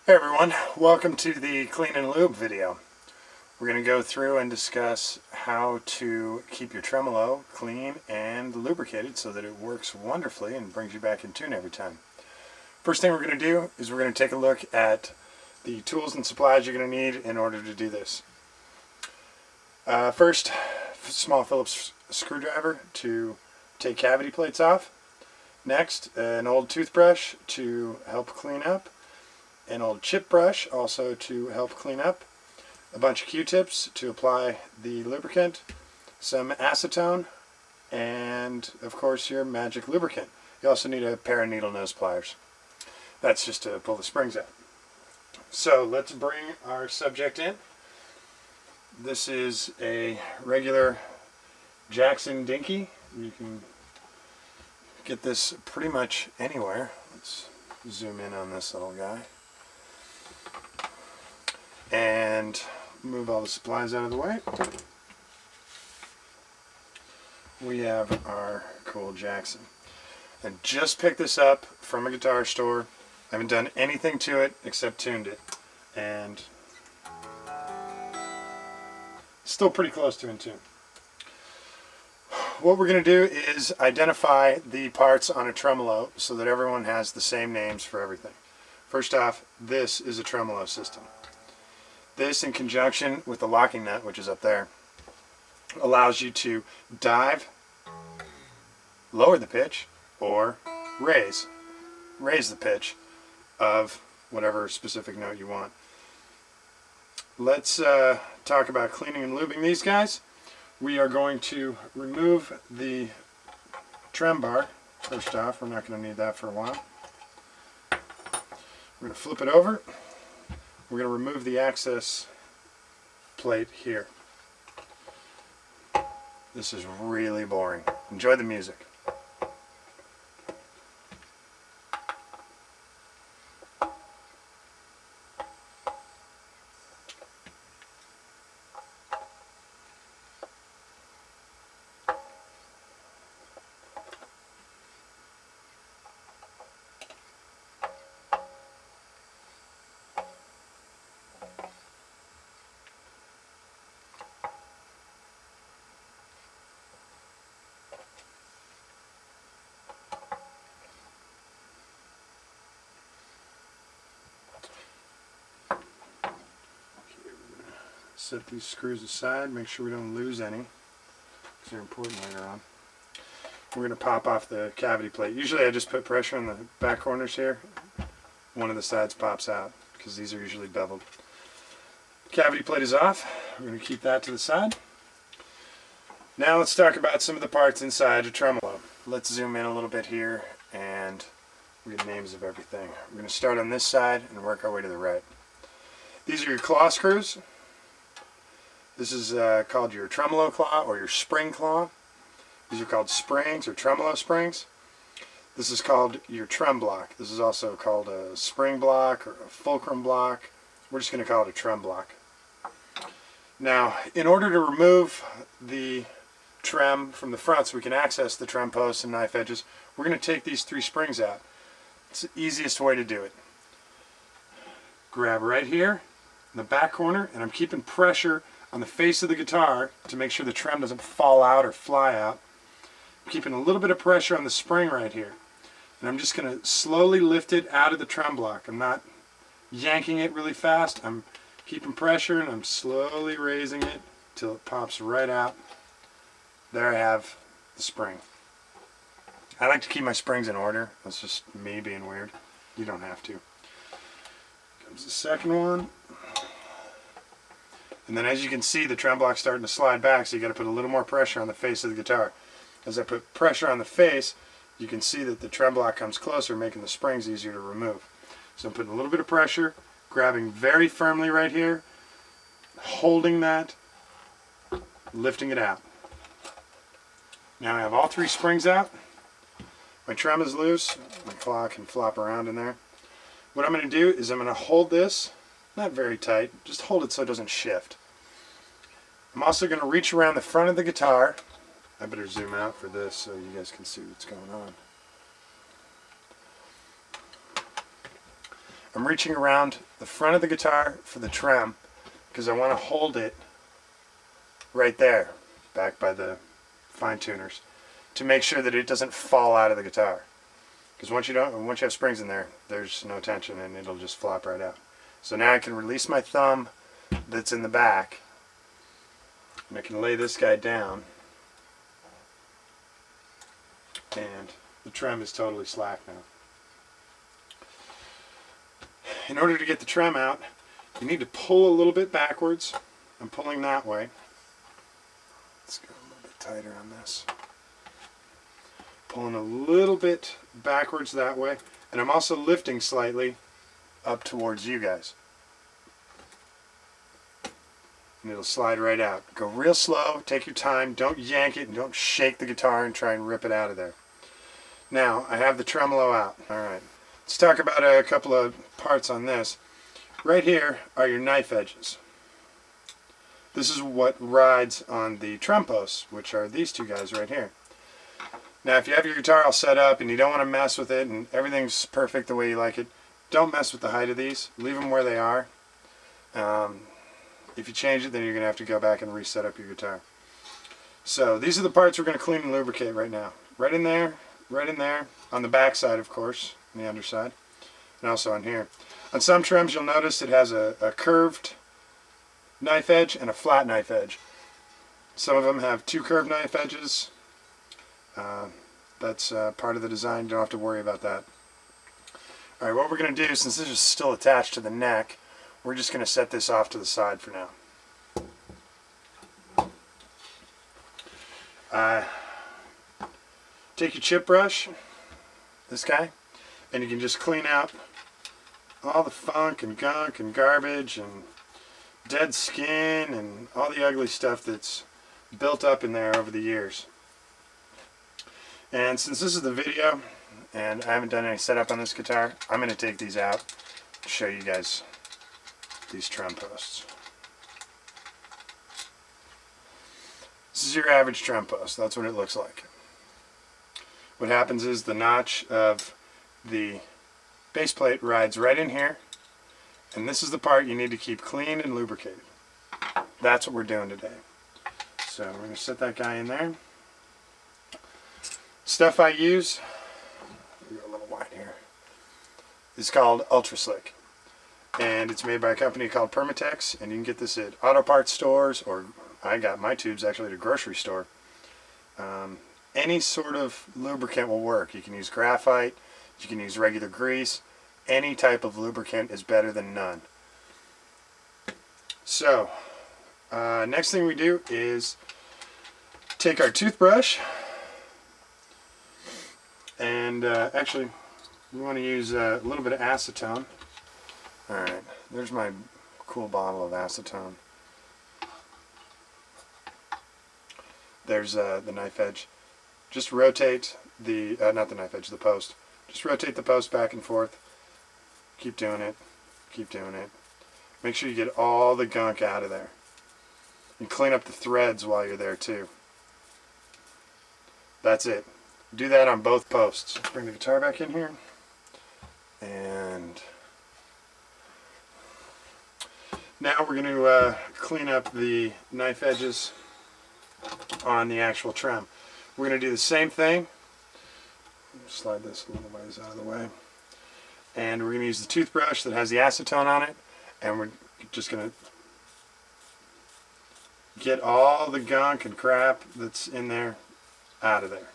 Hey everyone, welcome to the Clean and Lube video. We're going to go through and discuss how to keep your tremolo clean and lubricated so that it works wonderfully and brings you back in tune every time. First thing we're going to do is we're going to take a look at the tools and supplies you're going to need in order to do this. First, small Phillips screwdriver to take cavity plates off. Next, an old toothbrush to help clean up. An old chip brush also to help clean up, a bunch of Q-tips to apply the lubricant, some acetone, and of course your magic lubricant. You also need a pair of needle nose pliers. That's just to pull the springs out. So let's bring our subject in. This is a regular Jackson Dinky. You can get this pretty much anywhere. Let's zoom in on this little guy. And move all the supplies out of the way. We have our cool Jackson. I just picked this up from a guitar store. I haven't done anything to it except tuned it. And still pretty close to in tune. What we're going to do is identify the parts on a tremolo so that everyone has the same names for everything. First off, this is a tremolo system. This, in conjunction with the locking nut, which is up there, allows you to dive, lower the pitch, or raise the pitch of whatever specific note you want. Let's talk about cleaning and lubing these guys. We are going to remove the trem bar. First off, we're not going to need that for a while. We're going to flip it over. We're going to remove the access plate here. This is really boring. Enjoy the music. Set these screws aside, make sure we don't lose any, because they're important later on. We're going to pop off the cavity plate. Usually I just put pressure on the back corners here. One of the sides pops out, because these are usually beveled. Cavity plate is off. We're going to keep that to the side. Now let's talk about some of the parts inside a tremolo. Let's zoom in a little bit here and read names of everything. We're going to start on this side and work our way to the right. These are your claw screws. This is called your tremolo claw or your spring claw. These are called springs or tremolo springs. This is called your trem block. This is also called a spring block or a fulcrum block. We're just going to call it a trem block. Now, in order to remove the trem from the front so we can access the trem posts and knife edges, we're going to take these three springs out. It's the easiest way to do it. Grab right here in the back corner, and I'm keeping pressure on the face of the guitar to make sure the trem doesn't fall out or fly out. I'm keeping a little bit of pressure on the spring right here. And I'm just going to slowly lift it out of the trem block. I'm not yanking it really fast. I'm keeping pressure and I'm slowly raising it till it pops right out. There I have the spring. I like to keep my springs in order. That's just me being weird. You don't have to. Comes the second one. And then as you can see, the trem block's starting to slide back, so you got to put a little more pressure on the face of the guitar. As I put pressure on the face, you can see that the trem block comes closer, making the springs easier to remove. So I'm putting a little bit of pressure, grabbing very firmly right here, holding that, lifting it out. Now I have all three springs out. My trem is loose. My claw can flop around in there. What I'm going to do is I'm going to hold this, not very tight, just hold it so it doesn't shift. I'm also going to reach around the front of the guitar. I better zoom out for this so you guys can see what's going on. I'm reaching around the front of the guitar for the trem because I want to hold it right there, back by the fine tuners, to make sure that it doesn't fall out of the guitar. Because once you have springs in there, there's no tension and it'll just flop right out. So now I can release my thumb that's in the back, and I can lay this guy down, and the trem is totally slack now. In order to get the trem out, you need to pull a little bit backwards. I'm pulling that way. Let's go a little bit tighter on this. Pulling a little bit backwards that way, and I'm also lifting slightly up towards you guys. And it'll slide right out. Go real slow, take your time, don't yank it, and don't shake the guitar and try and rip it out of there. Now, I have the tremolo out. Alright, let's talk about a couple of parts on this. Right here are your knife edges. This is what rides on the trem posts, which are these two guys right here. Now, if you have your guitar all set up and you don't want to mess with it and everything's perfect the way you like it, don't mess with the height of these. Leave them where they are. If you change it, then you're going to have to go back and reset up your guitar. So these are the parts we're going to clean and lubricate right now. Right in there, on the back side, of course, on the underside, and also on here. On some trims, you'll notice it has a curved knife edge and a flat knife edge. Some of them have two curved knife edges. That's part of the design. You don't have to worry about that. Alright, what we're going to do, since this is still attached to the neck, we're just going to set this off to the side for now. Take your chip brush, this guy, and you can just clean out all the funk and gunk and garbage and dead skin and all the ugly stuff that's built up in there over the years. And since this is the video and I haven't done any setup on this guitar, I'm going to take these out to show you guys these trem posts. This is your average trem post. That's what it looks like. What happens is the notch of the base plate rides right in here, and this is the part you need to keep clean and lubricated. That's what we're doing today. So we're going to set that guy in there. Stuff I use, go a little wide here, is called Ultra Slick, and it's made by a company called Permatex, and you can get this at auto parts stores, or I got my tubes actually at a grocery store. Any sort of lubricant will work. You can use graphite, you can use regular grease. Any type of lubricant is better than none. So, next thing we do is take our toothbrush, and actually we want to use a little bit of acetone. Alright, there's my cool bottle of acetone. There's the knife edge. Just rotate the, not the knife edge, the post. Just rotate the post back and forth. Keep doing it. Keep doing it. Make sure you get all the gunk out of there. And clean up the threads while you're there too. That's it. Do that on both posts. Let's bring the guitar back in here. And now we're going to clean up the knife edges on the actual trem. We're going to do the same thing. Slide this a little ways out of the way. And we're going to use the toothbrush that has the acetone on it, and we're just going to get all the gunk and crap that's in there out of there.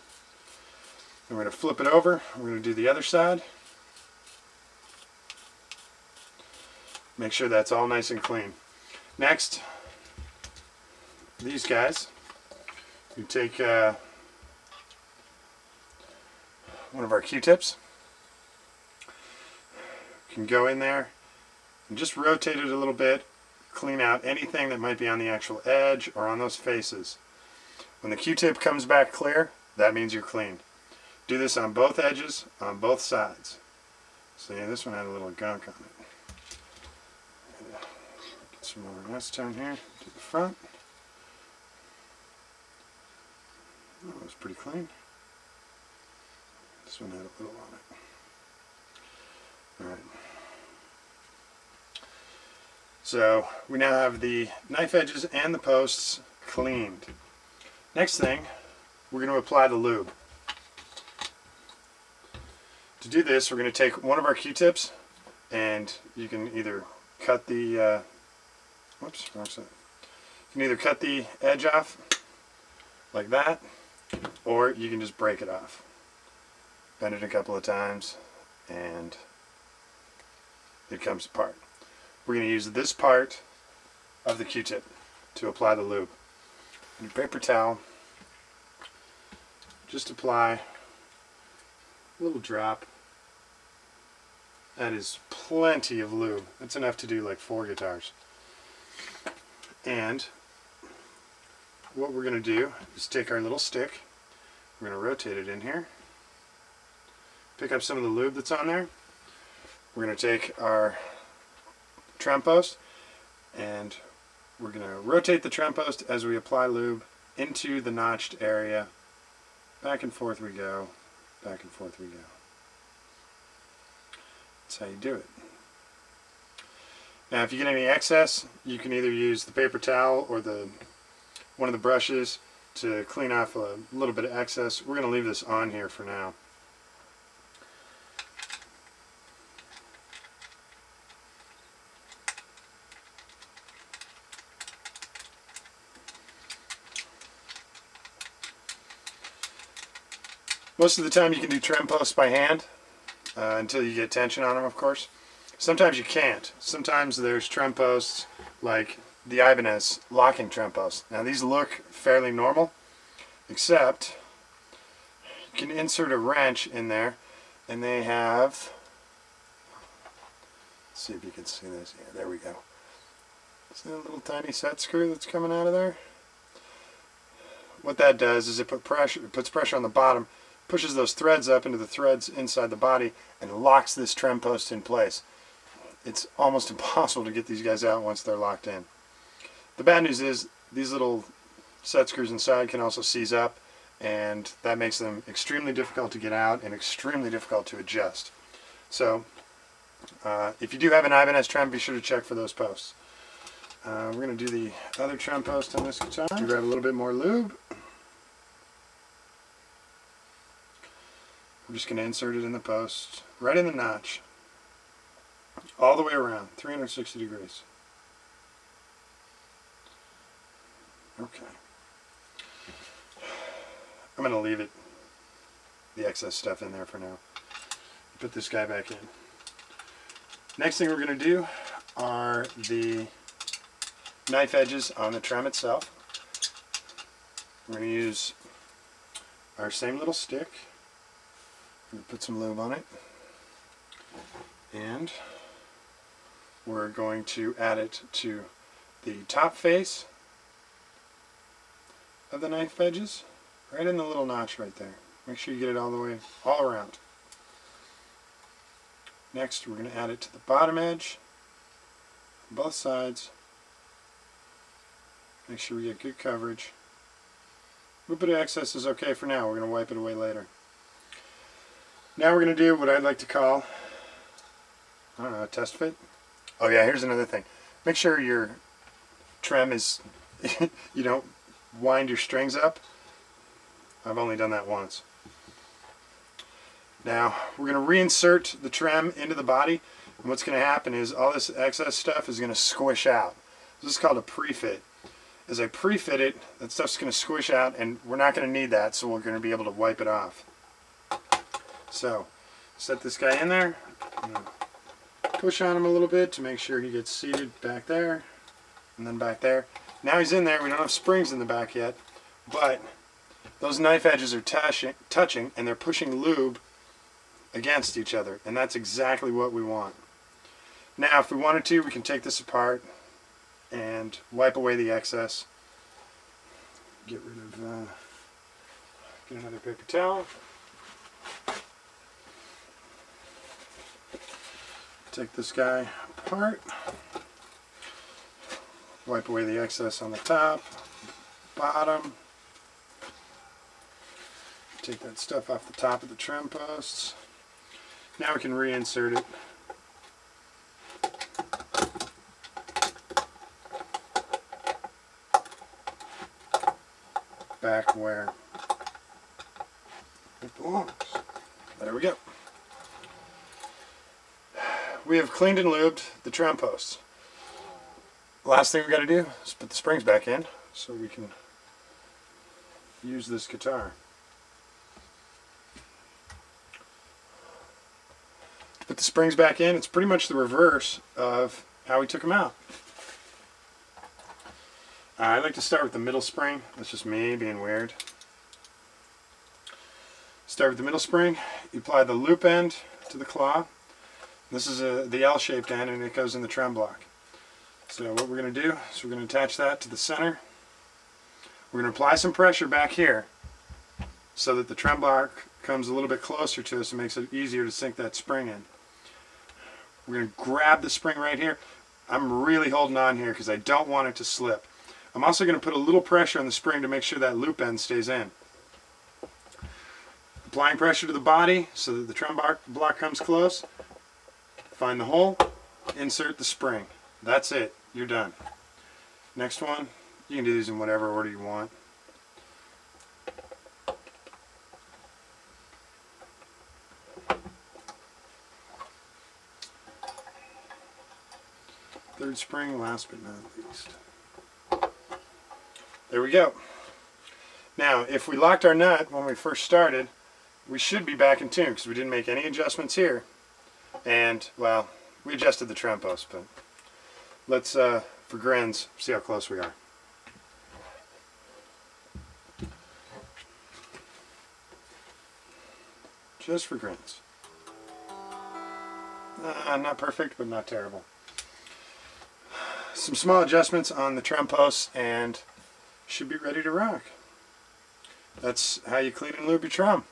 And we're going to flip it over. We're going to do the other side. Make sure that's all nice and clean. Next, these guys. You take one of our Q-tips. You can go in there and just rotate it a little bit, clean out anything that might be on the actual edge or on those faces. When the Q-tip comes back clear, that means you're clean. Do this on both edges, on both sides. So yeah, this one had a little gunk on it. Get some more acetone here to the front. Oh, that was pretty clean. This one had a little on it. Alright. So we now have the knife edges and the posts cleaned. Next thing, we're going to apply the lube. To do this, we're going to take one of our Q-tips, and you can either cut the whoops, wrong side. You can either cut the edge off like that, or you can just break it off. Bend it a couple of times, and it comes apart. We're going to use this part of the Q-tip to apply the lube. And your paper towel, just apply a little drop. That is plenty of lube. That's enough to do like 4 guitars. And what we're going to do is take our little stick, we're going to rotate it in here, pick up some of the lube that's on there. We're going to take our trem post and we're going to rotate the trem post as we apply lube into the notched area. Back and forth we go, back and forth we go. That's how you do it. Now if you get any excess, you can either use the paper towel or one of the brushes to clean off a little bit of excess. We're going to leave this on here for now. Most of the time you can do trem posts by hand until you get tension on them, of course. Sometimes you can't. Sometimes there's trem posts like the Ibanez locking trem posts. Now these look fairly normal, except you can insert a wrench in there, and they have, let's see if you can see this. Yeah, there we go. See that little tiny set screw that's coming out of there? What that does is it puts pressure on the bottom, pushes those threads up into the threads inside the body, and locks this trem post in place. It's almost impossible to get these guys out once they're locked in. The bad news is these little set screws inside can also seize up, and that makes them extremely difficult to get out and extremely difficult to adjust. So if you do have an Ibanez trem, be sure to check for those posts. We're going to do the other trem post on this guitar. Grab a little bit more lube. We're just going to insert it in the post, right in the notch, all the way around, 360 degrees. Okay. I'm going to leave the excess stuff in there for now. Put this guy back in. Next thing we're going to do are the knife edges on the trem itself. We're going to use our same little stick. We're going to put some lube on it. And we're going to add it to the top face of the knife edges, right in the little notch right there. Make sure you get it all the way, all around. Next, we're going to add it to the bottom edge, on both sides. Make sure we get good coverage. A little bit of excess is okay for now. We're going to wipe it away later. Now we're going to do what I'd like to call, I don't know, a test fit. Oh yeah, here's another thing. Make sure your trem is, you don't wind your strings up. I've only done that once. Now we're going to reinsert the trem into the body, and what's going to happen is all this excess stuff is going to squish out. This is called a pre-fit. As I pre-fit it, that stuff's going to squish out, and we're not going to need that, so we're going to be able to wipe it off. So set this guy in there, push on him a little bit to make sure he gets seated back there, and then back there. Now he's in there. We don't have springs in the back yet, but those knife edges are touching, and they're pushing lube against each other, and that's exactly what we want. Now if we wanted to, we can take this apart and wipe away the excess. Get rid of, get another paper towel. Take this guy apart. Wipe away the excess on the top, bottom. Take that stuff off the top of the trem posts. Now we can reinsert it. back where it belongs. There we go. We have cleaned and lubed the trem posts. Last thing we got to do is put the springs back in so we can use this guitar. Put the springs back in. It's pretty much the reverse of how we took them out. I like to start with the middle spring. That's just me being weird. Start with the middle spring. You apply the loop end to the claw. This is the L-shaped end, and it goes in the trem block. So what we're going to do is we're going to attach that to the center. We're going to apply some pressure back here so that the trem block comes a little bit closer to us and makes it easier to sink that spring in. We're going to grab the spring right here. I'm really holding on here because I don't want it to slip. I'm also going to put a little pressure on the spring to make sure that loop end stays in. Applying pressure to the body so that the trem block comes close. Find the hole, insert the spring. That's it. You're done. Next one, you can do these in whatever order you want. Third spring, last but not least. There we go. Now, if we locked our nut when we first started, we should be back in tune because we didn't make any adjustments here. And, well, we adjusted the trem post, but let's, for grins, see how close we are. Just for grins. Not perfect, but not terrible. Some small adjustments on the trem posts and should be ready to rock. That's how you clean and lube your trem.